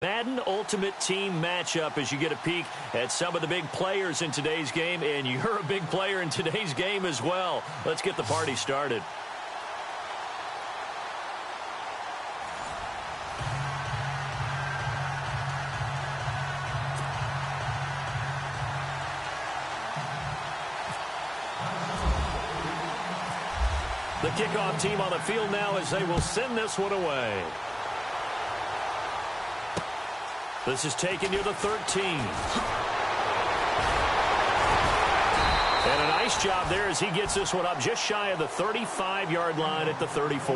Madden Ultimate Team matchup as you get a peek at some of the big players in today's game, and you're a big player in today's game as well. Let's get the party started. The kickoff team on the field now as they will send this one away. This is taken near the 13. And a nice job there as he gets this one up just shy of the 35-yard line at the 34.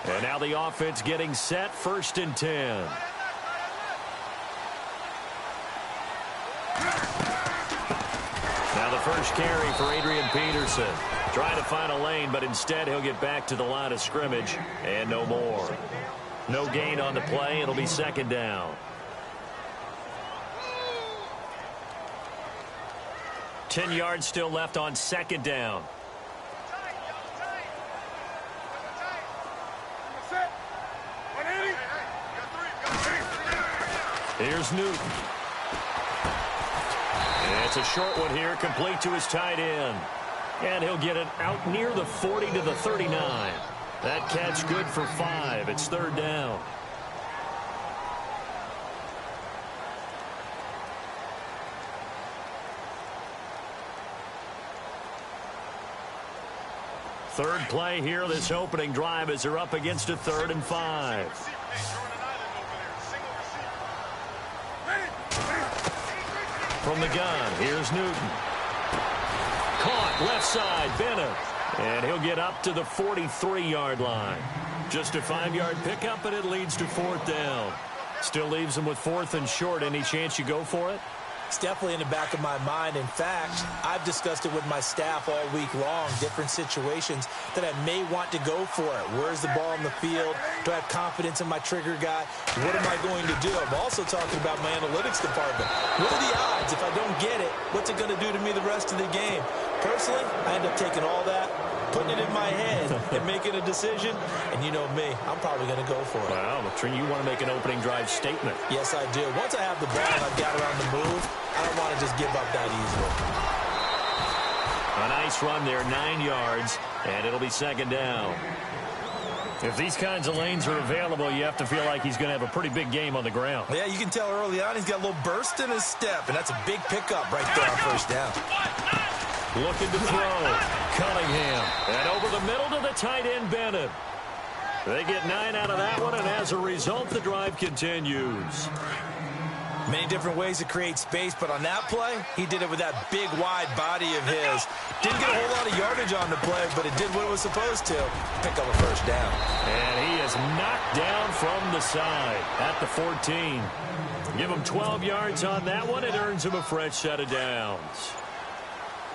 And now the offense getting set, 1st and 10. Now the first carry for Adrian Peterson. Trying to find a lane, but instead he'll get back to the line of scrimmage and no more. No gain on the play. It'll be 2nd down. 10 yards still left on 2nd down. Here's Newton. And it's a short one here, complete to his tight end. And he'll get it out near the 40 to the 39. That catch good for 5. It's 3rd down. Third play here, this opening drive as they're up against a 3rd and 5. From the gun, here's Newton. Caught, left side, Bennett. And he'll get up to the 43-yard line. Just a 5-yard pickup, and it leads to 4th down. Still leaves him with 4th and short. Any chance you go for it? It's definitely in the back of my mind. In fact, I've discussed it with my staff all week long, different situations that I may want to go for it. Where's the ball in the field? Do I have confidence in my trigger guy? What am I going to do? I'm also talking about my analytics department. What are the odds? If I don't get it, what's it going to do to me the rest of the game? Personally, I end up taking all that, putting it in my head, and making a decision. And you know me, I'm probably going to go for it. Wow, you want to make an opening drive statement. Yes, I do. Once I have the ball and I've got it on the move, I don't want to just give up that easily. A nice run there, 9 yards, and it'll be 2nd down. If these kinds of lanes are available, you have to feel like he's going to have a pretty big game on the ground. Yeah, you can tell early on he's got a little burst in his step, and that's a big pickup right there on 1st down. Looking to throw. Cunningham. And over the middle to the tight end, Bennett. They get 9 out of that one, and as a result, the drive continues. Many different ways to create space, but on that play, he did it with that big, wide body of his. Didn't get a whole lot of yardage on the play, but it did what it was supposed to. Pick up a 1st down. And he is knocked down from the side at the 14. Give him 12 yards on that one. It earns him a fresh set of downs.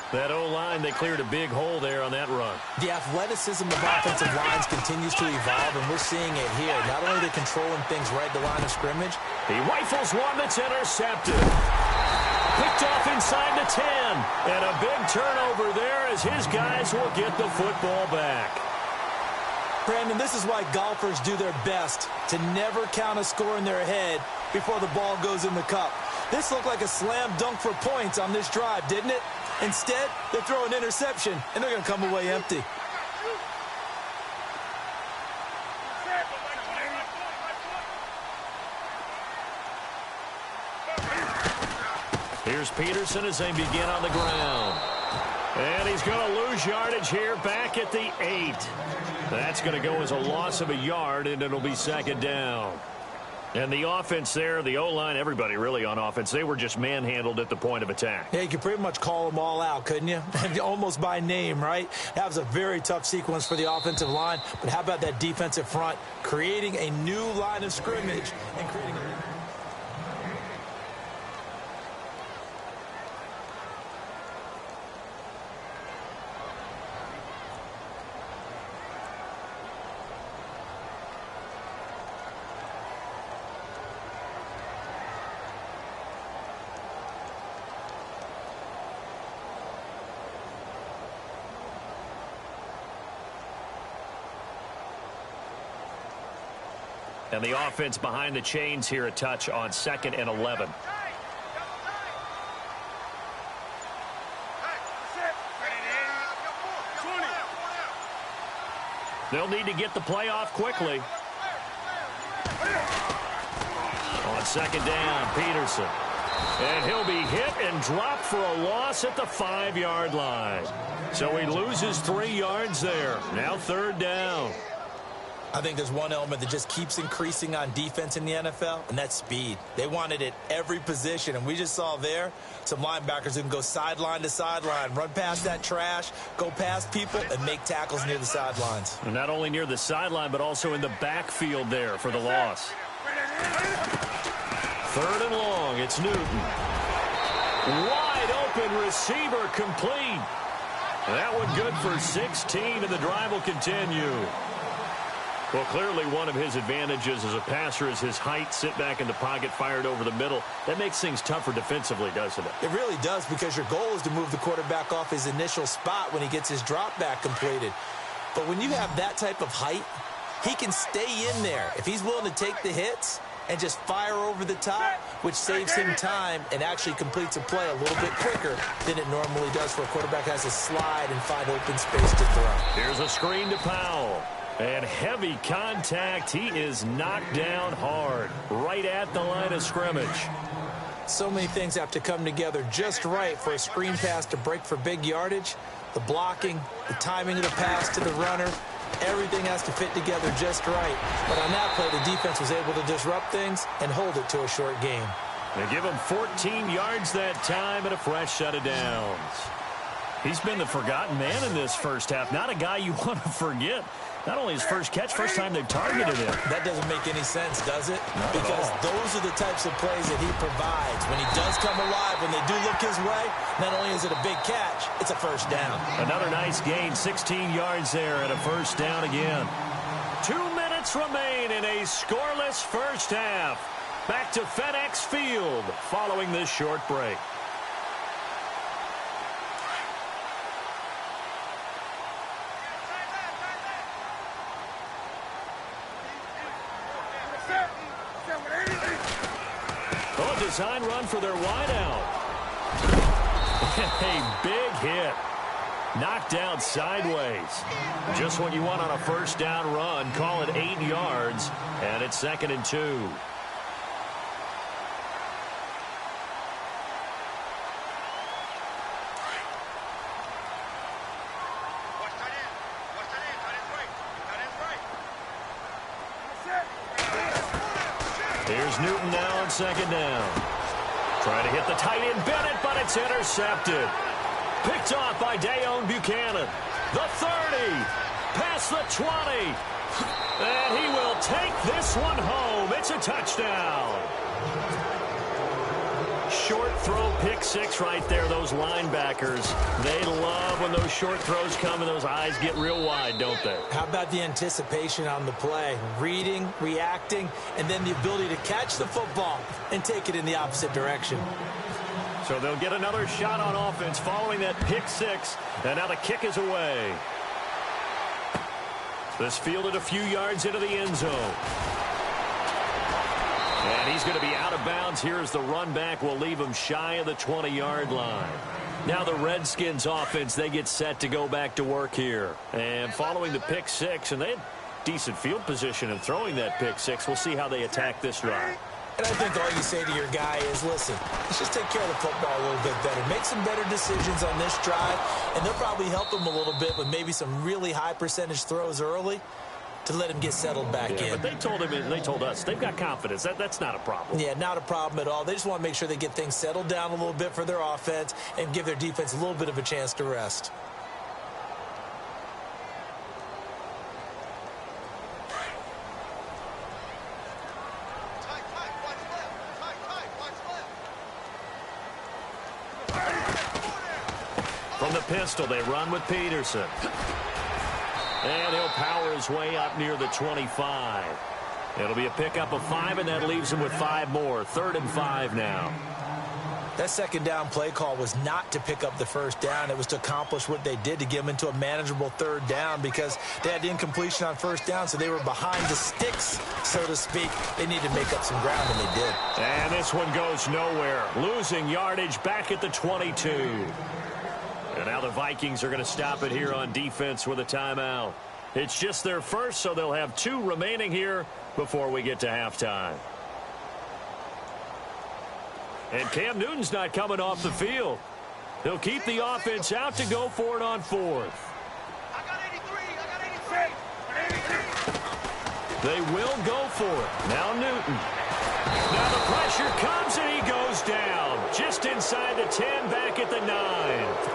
That O-line, they cleared a big hole there on that run. The athleticism of offensive lines continues to evolve, and we're seeing it here. Not only are they controlling things right at the line of scrimmage. He rifles one that's intercepted. Picked off inside the 10. And a big turnover there as his guys will get the football back. Brandon, this is why golfers do their best to never count a score in their head before the ball goes in the cup. This looked like a slam dunk for points on this drive, didn't it? Instead, they throw an interception, and they're going to come away empty. Here's Peterson as they begin on the ground. And he's going to lose yardage here back at the 8. That's going to go as a loss of a yard, and it'll be 2nd down. And the offense there, the O-line, everybody really on offense, they were just manhandled at the point of attack. Yeah, you could pretty much call them all out, couldn't you? Almost by name, right? That was a very tough sequence for the offensive line. But how about that defensive front creating a new line of scrimmage and creating a... And the offense behind the chains here a touch on 2nd and 11. They'll need to get the play off quickly. On 2nd down, Peterson. And he'll be hit and dropped for a loss at the 5-yard line. So he loses 3 yards there. Now 3rd down. I think there's one element that just keeps increasing on defense in the NFL, and that's speed. They want it at every position, and we just saw there some linebackers who can go sideline to sideline, run past that trash, go past people, and make tackles near the sidelines. And not only near the sideline, but also in the backfield there for the loss. 3rd and long, it's Newton. Wide open receiver complete. That one good for 16, and the drive will continue. Well, clearly one of his advantages as a passer is his height, sit back in the pocket, fired over the middle. That makes things tougher defensively, doesn't it? It really does, because your goal is to move the quarterback off his initial spot when he gets his drop back completed. But when you have that type of height, he can stay in there if he's willing to take the hits and just fire over the top, which saves him time and actually completes a play a little bit quicker than it normally does for a quarterback who has to slide and find open space to throw. Here's a screen to Powell. And heavy contact. He is knocked down hard right at the line of scrimmage. So many things have to come together just right for a screen pass to break for big yardage. The blocking, the timing of the pass to the runner, everything has to fit together just right. But on that play, the defense was able to disrupt things and hold it to a short game. They give him 14 yards that time and a fresh set of downs. He's been the forgotten man in this first half. Not a guy you want to forget. Not only his first catch, first time they've targeted him. That doesn't make any sense, does it? Because those are the types of plays that he provides. When he does come alive, when they do look his way, not only is it a big catch, it's a first down. Another nice gain, 16 yards there and a first down again. 2 minutes remain in a scoreless first half. Back to FedEx Field following this short break. Design run for their wideout. A big hit. Knocked down sideways. Just what you want on a first down run. Call it 8 yards. And it's 2nd and 2. Here's Newton now on 2nd down. Trying to hit the tight end Bennett, but it's intercepted. Picked off by Dayon Buchanan. The 30, past the 20. And he will take this one home. It's a touchdown. Short throw, pick 6 right there. Those linebackers, they love when those short throws come and those eyes get real wide, don't they? How about the anticipation on the play? Reading, reacting, and then the ability to catch the football and take it in the opposite direction. So they'll get another shot on offense following that pick 6, and now the kick is away. This fielded a few yards into the end zone. And he's going to be out of bounds here as the run back will leave him shy of the 20-yard line. Now the Redskins offense, they get set to go back to work here. And following the pick 6, and they had decent field position in throwing that pick 6. We'll see how they attack this drive. And I think all you say to your guy is, listen, let's just take care of the football a little bit better. Make some better decisions on this drive, and they'll probably help him a little bit with maybe some really high percentage throws early to let him get settled back in. But they told him, and they told us, they've got confidence. That's not a problem. Yeah, not a problem at all. They just want to make sure they get things settled down a little bit for their offense and give their defense a little bit of a chance to rest. From the pistol, they run with Peterson. And he'll power his way up near the 25. It'll be a pickup of 5, and that leaves him with 5 more. 3rd and 5 now. That second down play call was not to pick up the first down. It was to accomplish what they did, to get them into a manageable third down, because they had incompletion on first down, so they were behind the sticks, so to speak. They needed to make up some ground, and they did. And this one goes nowhere. Losing yardage back at the 22. And now the Vikings are going to stop it here on defense with a timeout. It's just their first, so they'll have 2 remaining here before we get to halftime. And Cam Newton's not coming off the field. He'll keep the offense out to go for it on 4th. They will go for it. Now Newton. Now the pressure comes and he goes down. Just inside the 10, back at the 9.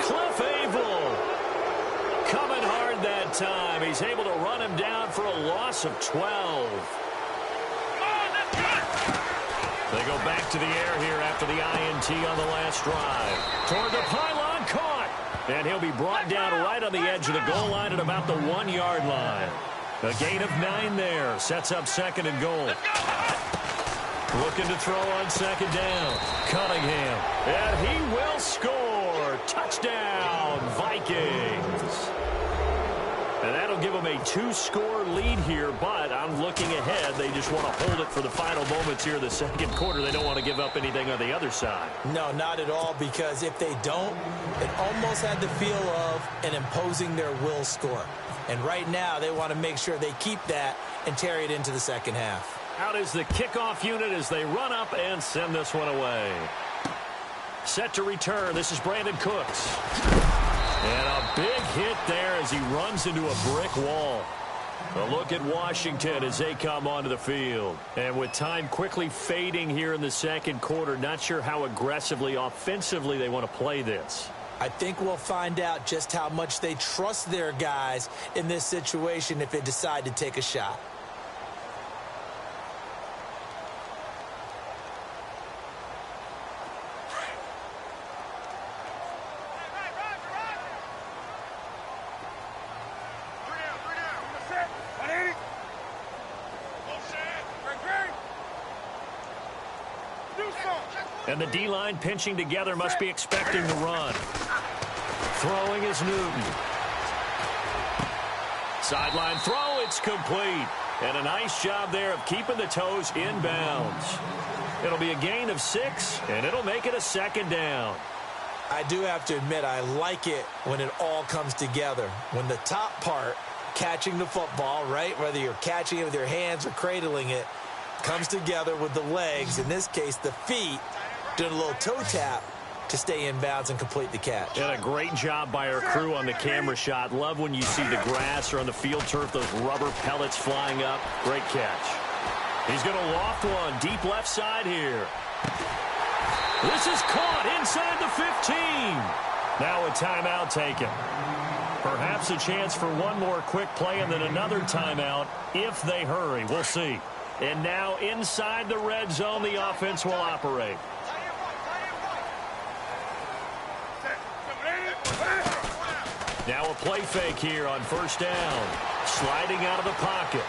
Cliff Averill coming hard that time. He's able to run him down for a loss of 12. They go back to the air here after the INT on the last drive. Toward the pylon, caught. And he'll be brought down right on the edge of the goal line at about the 1-yard line. A gain of 9 there. Sets up 2nd and goal. Looking to throw on 2nd down. Cunningham. And he will score. Touchdown, Vikings. And that'll give them a 2-score lead here, but I'm looking ahead. They just want to hold it for the final moments here in the second quarter. They don't want to give up anything on the other side. No, not at all, because if they don't, it almost had the feel of an imposing their will score. And right now, they want to make sure they keep that and carry it into the second half. Out is the kickoff unit as they run up and send this one away. Set to return. This is Brandon Cooks. And a big hit there as he runs into a brick wall. A look at Washington as they come onto the field. And with time quickly fading here in the second quarter, not sure how aggressively, offensively they want to play this. I think we'll find out just how much they trust their guys in this situation if they decide to take a shot. And the D-line pinching together, must be expecting the run. Throwing is Newton. Sideline throw, it's complete. And a nice job there of keeping the toes in bounds. It'll be a gain of 6, and it'll make it a 2nd down. I do have to admit, I like it when it all comes together. When the top part, catching the football, right, whether you're catching it with your hands or cradling it, comes together with the legs, in this case the feet, doing a little toe tap to stay in bounds and complete the catch. And a great job by our crew on the camera shot. Love when you see the grass or on the field turf, those rubber pellets flying up. Great catch. He's going to loft one deep left side here. This is caught inside the 15. Now a timeout taken. Perhaps a chance for one more quick play and then another timeout if they hurry. We'll see. And now inside the red zone, the offense will operate. Now a play fake here on first down. Sliding out of the pocket.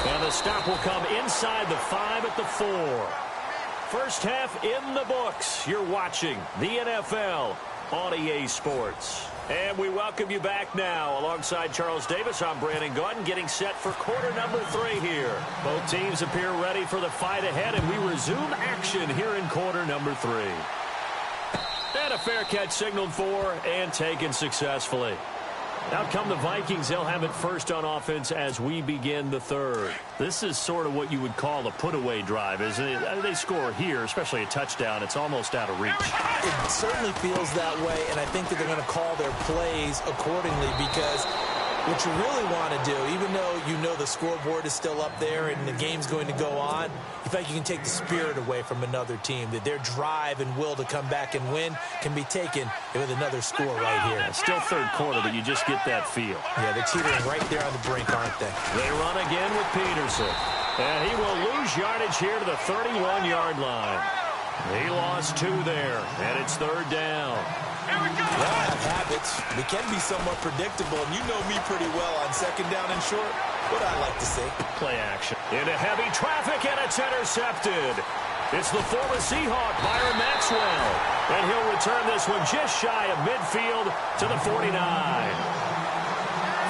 And the stop will come inside the 5 at the 4. First half in the books. You're watching the NFL on EA Sports. And we welcome you back now. Alongside Charles Davis, I'm Brandon Gordon, getting set for quarter number 3 here. Both teams appear ready for the fight ahead, and we resume action here in quarter number 3. And a fair catch signaled for and taken successfully. Out come the Vikings. They'll have it first on offense as we begin the third. This is sort of what you would call a put-away drive, isn't it? They score here, especially a touchdown. It's almost out of reach. It certainly feels that way, and I think that they're going to call their plays accordingly, because what you really want to do, even though you know the scoreboard is still up there and the game's going to go on, you feel like you can take the spirit away from another team, that their drive and will to come back and win can be taken with another score right here. It's still third quarter, but you just get that feel. Yeah, they're teetering right there on the brink, aren't they? They run again with Peterson. And he will lose yardage here to the 31-yard line. He lost 2 there, and it's third down. Well, I have habits. They can be somewhat predictable, and you know me pretty well on second down and short. What I like to say. Play action. Into heavy traffic, and it's intercepted. It's the former Seahawk, Byron Maxwell. And he'll return this one just shy of midfield to the 49.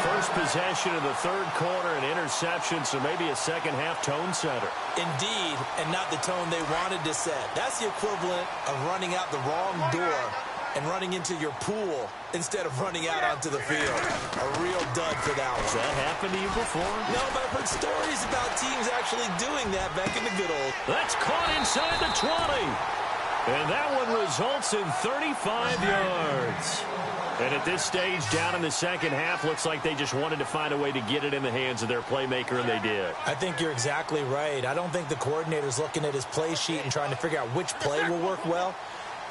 First possession of the third quarter, an interception, so maybe a second-half tone setter. Indeed, and not the tone they wanted to set. That's the equivalent of running out the wrong door and running into your pool instead of running out onto the field. A real dud for that one. Has that happened to you before? No, but I've heard stories about teams actually doing that back in the good old. That's caught inside the 20. And that one results in 35 yards. And at this stage, down in the second half, looks like they just wanted to find a way to get it in the hands of their playmaker, and they did. I think you're exactly right. I don't think the coordinator's looking at his play sheet and trying to figure out which play will work well.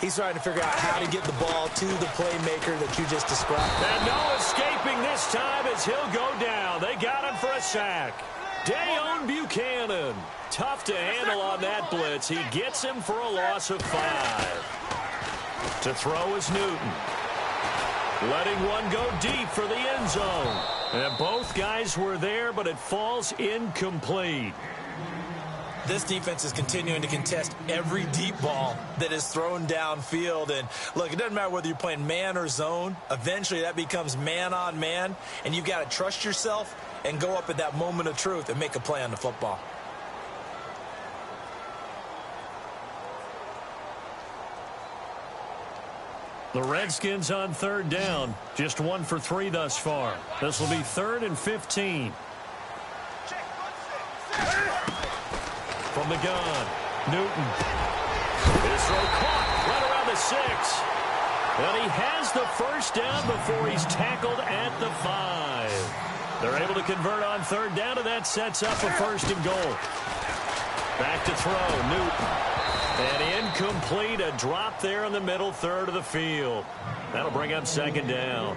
He's trying to figure out how to get the ball to the playmaker that you just described. And no escaping this time as he'll go down. They got him for a sack. Dayon Buchanan. Tough to handle on that blitz. He gets him for a loss of 5. To throw is Newton. Letting one go deep for the end zone. And both guys were there, but it falls incomplete. This defense is continuing to contest every deep ball that is thrown downfield. And, look, it doesn't matter whether you're playing man or zone. Eventually, that becomes man-on-man. And you've got to trust yourself and go up at that moment of truth and make a play on the football. The Redskins on third down. Just 1 for 3 thus far. This will be 3rd and 15. From the gun, Newton. His throw caught right around the 6. And he has the first down before he's tackled at the 5. They're able to convert on third down, and that sets up a 1st and goal. Back to throw, Newton. And incomplete, a drop there in the middle third of the field. That'll bring up 2nd down.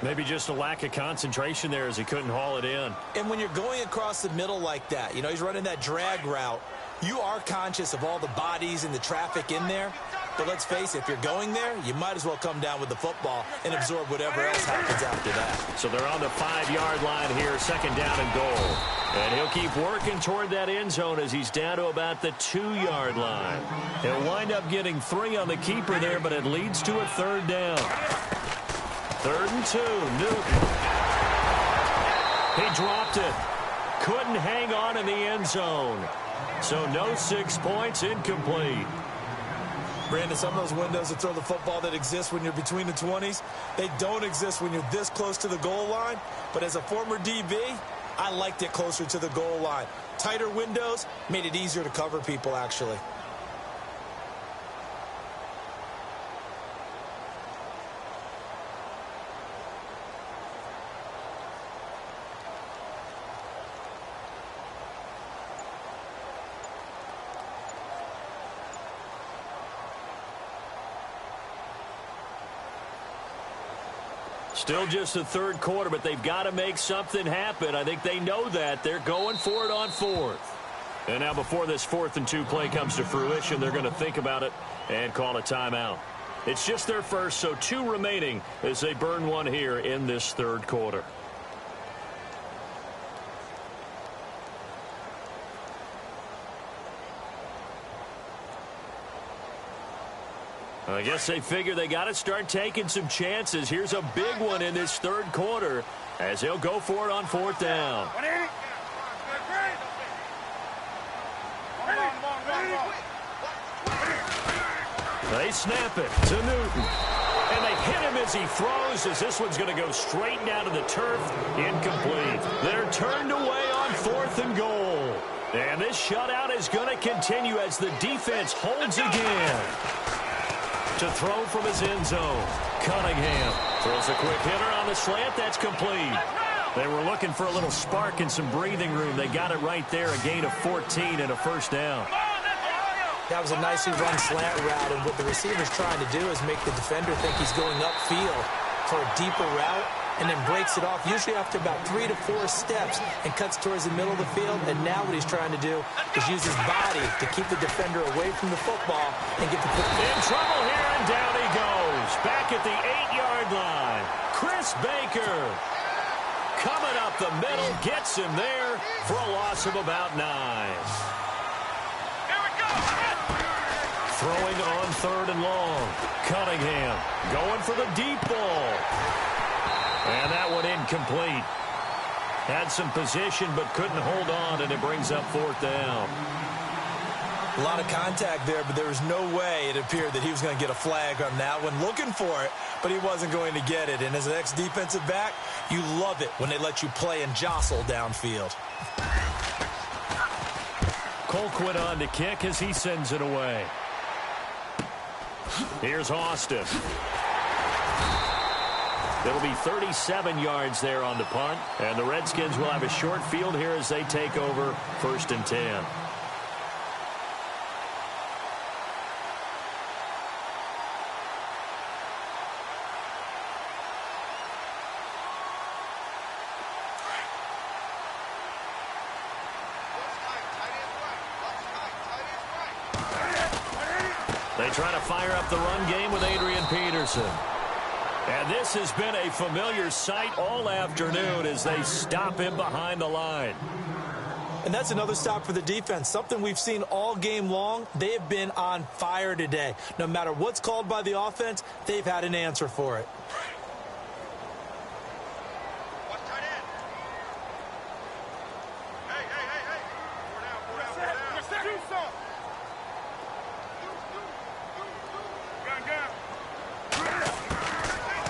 Maybe just a lack of concentration there as he couldn't haul it in. And when you're going across the middle like that, you know, he's running that drag route, you are conscious of all the bodies and the traffic in there. But let's face it, if you're going there, you might as well come down with the football and absorb whatever else happens after that. So they're on the 5-yard line here, 2nd down and goal. And he'll keep working toward that end zone as he's down to about the 2-yard line. He'll wind up getting 3 on the keeper there, but it leads to a 3rd down. 3rd and 2, Newton. He dropped it. Couldn't hang on in the end zone. So no 6 points, incomplete. Brandon, some of those windows to throw the football that exist when you're between the 20s, they don't exist when you're this close to the goal line. But as a former DB, I liked it closer to the goal line. Tighter windows made it easier to cover people, actually. Still just the 3rd quarter, but they've got to make something happen. I think they know that. They're going for it on 4th. And now before this 4th and 2 play comes to fruition, they're going to think about it and call a timeout. It's just their first, so 2 remaining as they burn one here in this 3rd quarter. I guess they figure they got to start taking some chances. Here's a big one in this 3rd quarter as they'll go for it on 4th down. They snap it to Newton. And they hit him as he throws, as this one's going to go straight down to the turf. Incomplete. They're turned away on 4th and goal. And this shutout is going to continue as the defense holds again. To throw from his end zone. Cunningham throws a quick hitter on the slant. That's complete. They were looking for a little spark and some breathing room. They got it right there. A gain of 14 and a 1st down. That was a nicely run slant route, and what the receiver's trying to do is make the defender think he's going upfield for a deeper route and then breaks it off, usually after about 3 to 4 steps, and cuts towards the middle of the field. And now what he's trying to do is use his body to keep the defender away from the football and get the football. In trouble here, and down he goes. Back at the 8-yard line. Chris Baker coming up the middle, gets him there for a loss of about 9. Throwing on 3rd and long. Cunningham going for the deep ball. And that one incomplete. Had some position but couldn't hold on, and it brings up 4th down. A lot of contact there, but there was no way it appeared that he was going to get a flag on that one. Looking for it, but he wasn't going to get it. And as an ex-defensive back, you love it when they let you play and jostle downfield. Colquitt on to kick as he sends it away. Here's Austin. It'll be 37 yards there on the punt, and the Redskins will have a short field here as they take over 1st and 10. They try to fire up the run game with Adrian Peterson. And this has been a familiar sight all afternoon as they stop him behind the line. And that's another stop for the defense, something we've seen all game long. They have been on fire today. No matter what's called by the offense, they've had an answer for it.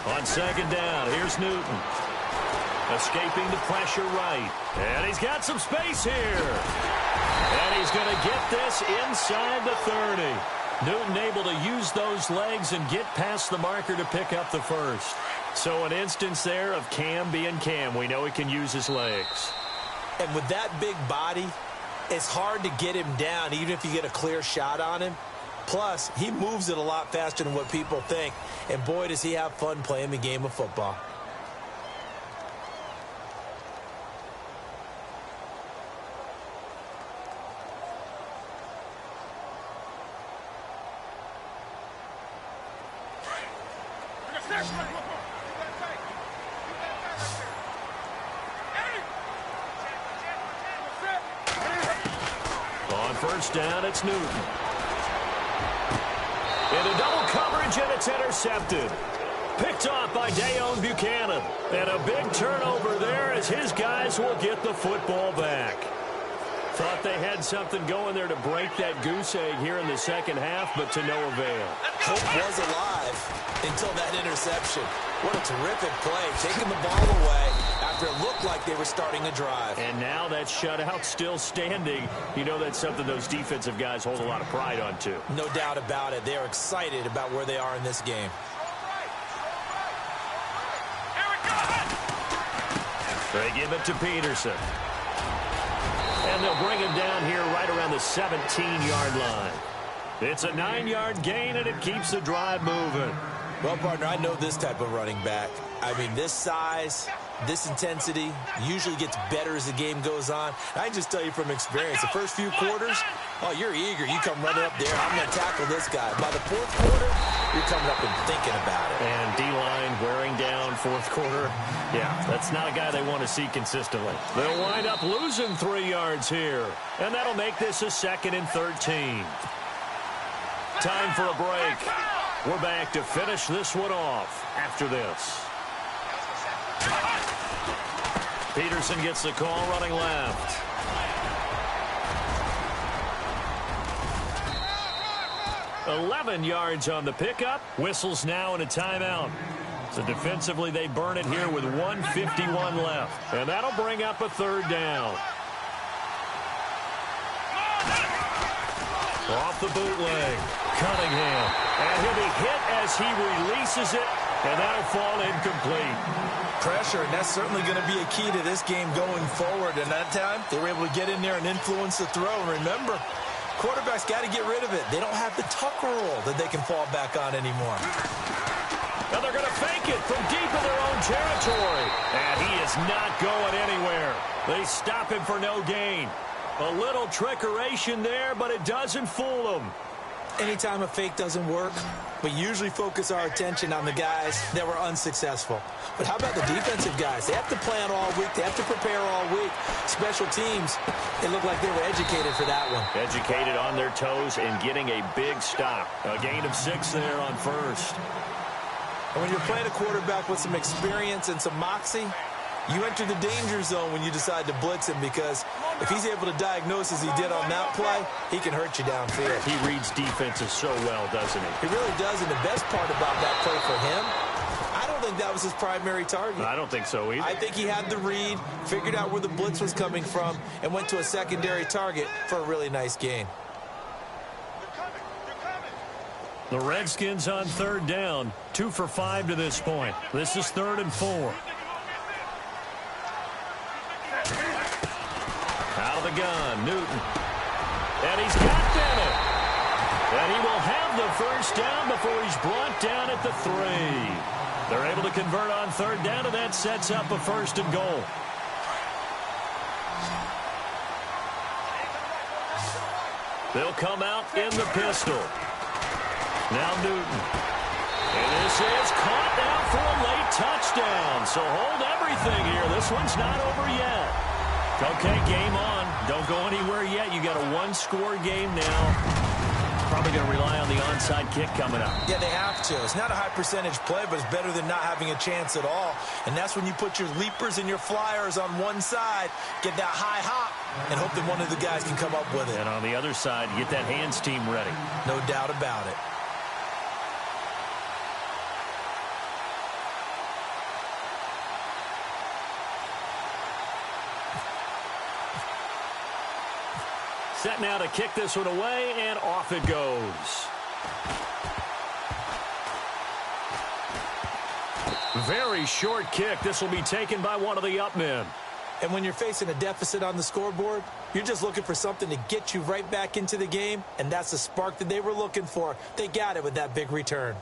On 2nd down, here's Newton. Escaping the pressure right. And he's got some space here. And he's going to get this inside the 30. Newton able to use those legs and get past the marker to pick up the first. So an instance there of Cam being Cam. We know he can use his legs. And with that big body, it's hard to get him down even if you get a clear shot on him. Plus, he moves it a lot faster than what people think. And boy, does he have fun playing the game of football. On 1st down, it's Newton. Into double coverage, and it's intercepted. Picked off by Dayon Buchanan. And a big turnover there as his guys will get the football back. Thought they had something going there to break that goose egg here in the 2nd half, but to no avail. Hope was alive until that interception. What a terrific play, taking the ball away after it looked like they were starting a drive. And now that shutout still standing. You know that's something those defensive guys hold a lot of pride on, too. No doubt about it. They're excited about where they are in this game. They give it to Peterson. And they'll bring him down here right around the 17-yard line. It's a 9-yard gain, and it keeps the drive moving. Well, partner, I know this type of running back. I mean, this size, this intensity usually gets better as the game goes on. I can just tell you from experience, the first few quarters, oh, you're eager. You come running up there. I'm going to tackle this guy. By the 4th quarter, you're coming up and thinking about it. And D-line wearing down 4th quarter. Yeah, that's not a guy they want to see consistently. They'll wind up losing 3 yards here. And that'll make this a 2nd and 13. Time for a break. We're back to finish this one off after this. Peterson gets the call running left. $11 yards on the pickup. Whistles now in a timeout. So defensively, they burn it here with 1:51 left. And that'll bring up a 3rd down. Off the bootleg. Cunningham. And he'll be hit as he releases it. And that'll fall incomplete. Pressure, and that's certainly going to be a key to this game going forward. And that time, they were able to get in there and influence the throw. And remember, quarterbacks got to get rid of it. They don't have the Tucker rule that they can fall back on anymore. Now they're going to fake it from deep in their own territory. And he is not going anywhere. They stop him for no gain. A little trickeration there, but it doesn't fool them. anytime a fake doesn't work, we usually focus our attention on the guys that were unsuccessful. But how about the defensive guys? They have to plan all week. They have to prepare all week. Special teams, it looked like they were educated for that one. Educated on their toes and getting a big stop. A gain of 6 there on first. And when you're playing a quarterback with some experience and some moxie, you enter the danger zone when you decide to blitz him, because if he's able to diagnose as he did on that play, he can hurt you downfield. He reads defenses so well, doesn't he? He really does, and the best part about that play for him, I don't think that was his primary target. I don't think so either. I think he had the read, figured out where the blitz was coming from, and went to a secondary target for a really nice gain. The Redskins on 3rd down, 2 for 5 to this point. This is 3rd and 4. Out of the gun, Newton. And he's got Bennett. And he will have the first down before he's brought down at the 3. They're able to convert on 3rd down, and that sets up a 1st and goal. They'll come out in the pistol. Now Newton. And this is caught now for a late touchdown. So hold everything here. This one's not over yet. Okay, game on. Don't go anywhere yet. You got a 1-score game now. Probably going to rely on the onside kick coming up. Yeah, they have to. It's not a high percentage play, but it's better than not having a chance at all. And that's when you put your leapers and your flyers on one side, get that high hop, and hope that one of the guys can come up with it. And on the other side, get that hands team ready. No doubt about it. Set now to kick this one away, and off it goes. Very short kick. This will be taken by one of the up men. And when you're facing a deficit on the scoreboard, you're just looking for something to get you right back into the game, and that's the spark that they were looking for. They got it with that big return.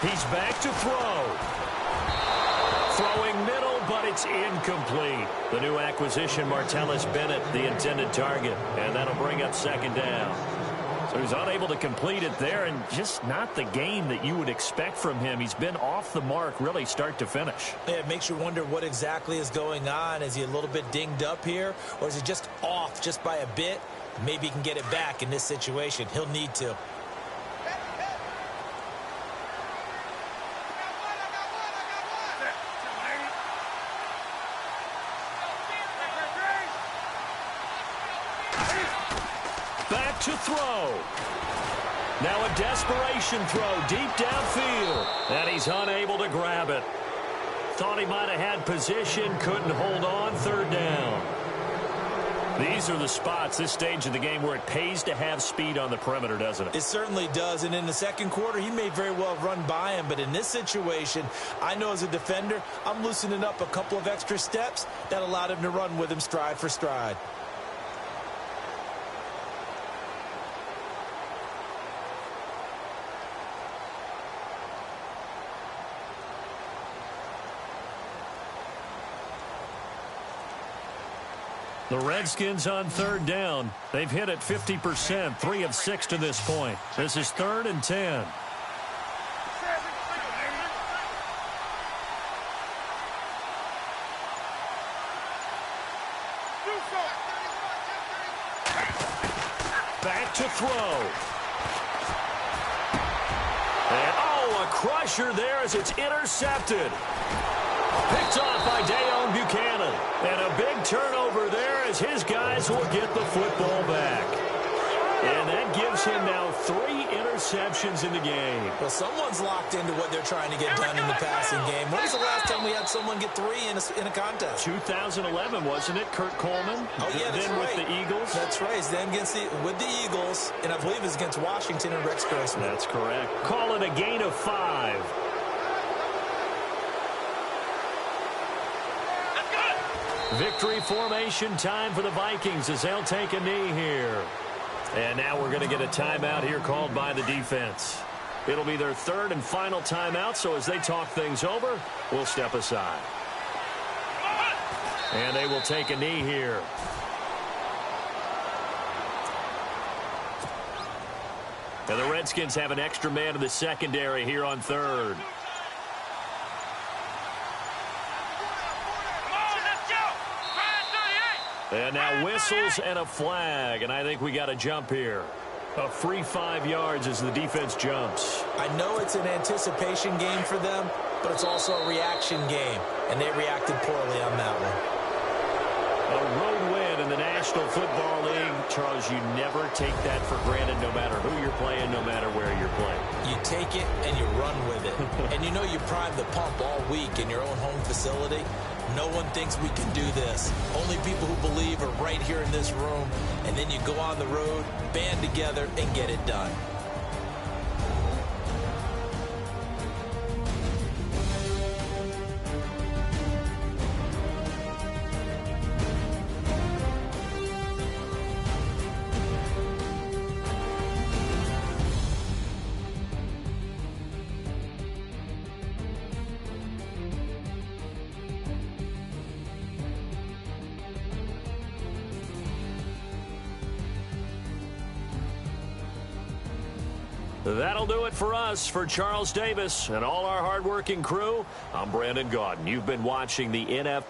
He's back to throw. Throwing middle, but it's incomplete. The new acquisition, Martellus Bennett, the intended target. And that'll bring up 2nd down. So he's unable to complete it there, and just not the game that you would expect from him. He's been off the mark, really, start to finish. Yeah, it makes you wonder what exactly is going on. Is he a little bit dinged up here, or is he just off just by a bit? Maybe he can get it back in this situation. He'll need to. To throw. Now a desperation throw deep downfield. And he's unable to grab it. Thought he might have had position, couldn't hold on. 3rd down. These are the spots, this stage of the game, where it pays to have speed on the perimeter, doesn't it? It certainly does. And in the 2nd quarter, he may very well run by him. But in this situation, I know as a defender, I'm loosening up a couple of extra steps that allowed him to run with him stride for stride. The Redskins on 3rd down. They've hit it 50%, 3 of 6 to this point. This is 3rd and 10. Back to throw. And, oh, a crusher there as it's intercepted. Picked off by Dayon Buchanan. And a big turnover there as his guys will get the football back. And that gives him now 3 interceptions in the game. Well, someone's locked into what they're trying to get done in the passing game. When was the last time we had someone get 3 in a contest? 2011, wasn't it? Kurt Coleman? Oh, yeah, that's then right. With the Eagles? That's right. It's then with the Eagles, and I believe it's against Washington and Rex Grossman. That's correct. Call it a gain of 5. Victory formation time for the Vikings as they'll take a knee here. And now we're going to get a timeout here called by the defense. It'll be their third and final timeout, so as they talk things over, we'll step aside. And they will take a knee here. And the Redskins have an extra man in the secondary here on third. And now whistles and a flag, and I think we got a jump here. A free 5 yards as the defense jumps. I know it's an anticipation game for them, but it's also a reaction game, and they reacted poorly on that one. A road win in the National Football League. Charles, you never take that for granted no matter who you're playing, no matter where you're playing. You take it and you run with it. And you know you prime the pump all week in your own home facility. No one thinks we can do this. Only people who believe are right here in this room. And then you go on the road, band together, and get it done. That'll do it for us. For Charles Davis and all our hardworking crew, I'm Brandon Gaudin. You've been watching the NFL.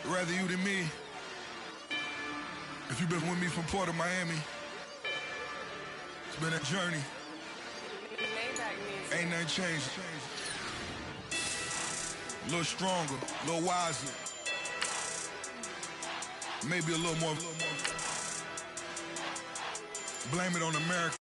Rather you than me. If you've been with me from Port of Miami, it's been a journey. Ain't nothing changed. A little stronger, a little wiser. Maybe a little more. Blame it on America.